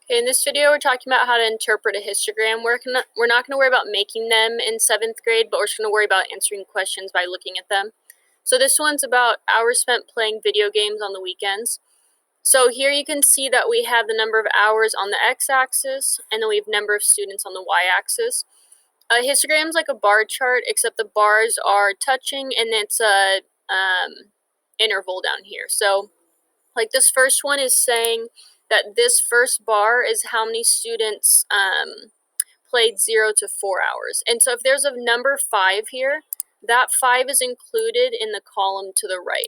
Okay, in this video, we're talking about how to interpret a histogram. We're not going to worry about making them in 7th grade, but we're just going to worry about answering questions by looking at them. So this one's about hours spent playing video games on the weekends. So here you can see that we have the number of hours on the x-axis, and then we have number of students on the y-axis. A histogram is like a bar chart, except the bars are touching, and it's a interval down here. So like this first one is saying that this first bar is how many students played 0 to 4 hours. And so if there's a number 5 here, that 5 is included in the column to the right.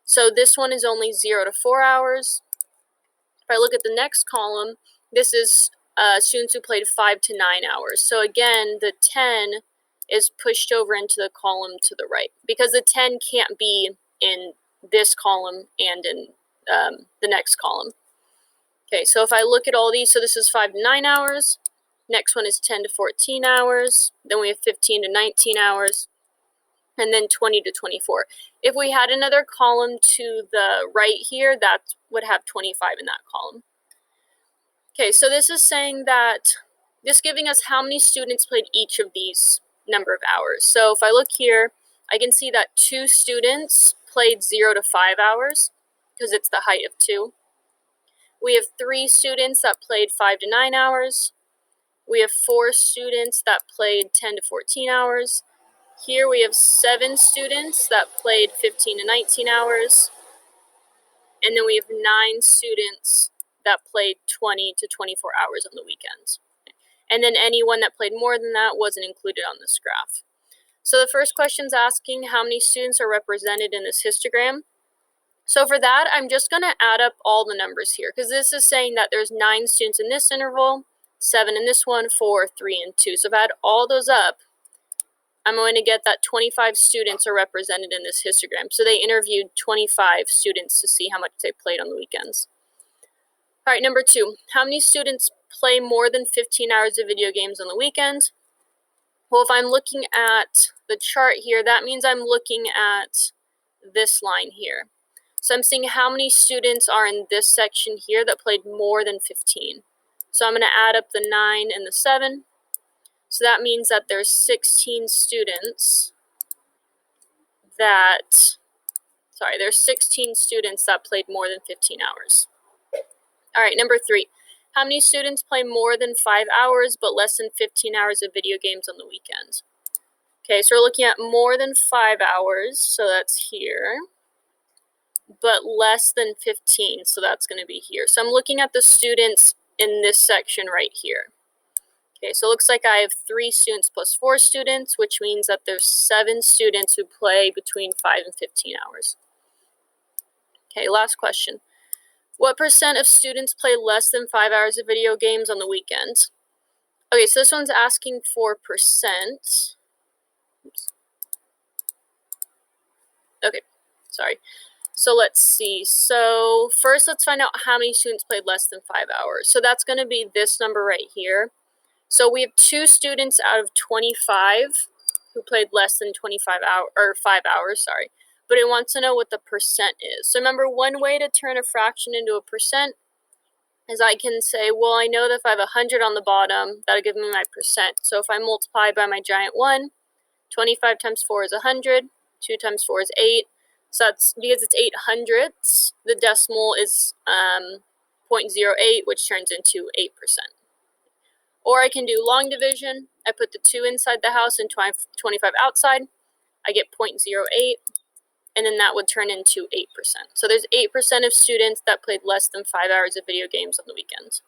So this one is only 0 to 4 hours. If I look at the next column, this is students who played 5 to 9 hours. So again, the 10 is pushed over into the column to the right, because the 10 can't be in this column and in the next column. Okay, so if I look at all these, so this is 5 to 9 hours. Next one is 10 to 14 hours. Then we have 15 to 19 hours. And then 20 to 24. If we had another column to the right here, that would have 25 in that column. Okay, so this is saying that, this giving us how many students played each of these number of hours. So if I look here, I can see that 2 students played 0 to 5 hours, because it's the height of 2. We have 3 students that played 5 to 9 hours. We have 4 students that played 10 to 14 hours. Here we have 7 students that played 15 to 19 hours. And then we have 9 students that played 20 to 24 hours on the weekends. And then anyone that played more than that wasn't included on this graph. So the first question is asking how many students are represented in this histogram. So for that, I'm just going to add up all the numbers here, because this is saying that there's 9 students in this interval, 7 in this one, 4, 3, and 2. So if I add all those up, I'm going to get that 25 students are represented in this histogram. So they interviewed 25 students to see how much they played on the weekends. All right, number 2, how many students play more than 15 hours of video games on the weekends? Well, if I'm looking at the chart here, that means I'm looking at this line here. So I'm seeing how many students are in this section here that played more than 15. So I'm going to add up the 9 and the 7. So that means that there's 16 students that, there's 16 students that played more than 15 hours. All right, number 3. How many students play more than 5 hours but less than 15 hours of video games on the weekend? Okay, so we're looking at more than 5 hours, so that's here, but less than 15, so that's going to be here. So I'm looking at the students in this section right here. Okay, so it looks like I have 3 students plus 4 students, which means that there's 7 students who play between 5 and 15 hours. Okay, last question. What percent of students play less than 5 hours of video games on the weekends? Okay, so this one's asking for percent. Oops. Okay, sorry. So let's see. So first, let's find out how many students played less than 5 hours. So that's going to be this number right here. So we have 2 students out of 25 who played less than 5 hours, but it wants to know what the percent is. So remember, one way to turn a fraction into a percent is I can say, well, I know that if I have 100 on the bottom, that'll give me my percent. So if I multiply by my giant 1, 25 times 4 is 100, 2 times 4 is 8. So that's, because it's 8 hundredths, the decimal is 0.08, which turns into 8%. Or I can do long division. I put the 2 inside the house and 25 outside. I get 0.08, and then that would turn into 8%. So there's 8% of students that played less than 5 hours of video games on the weekends.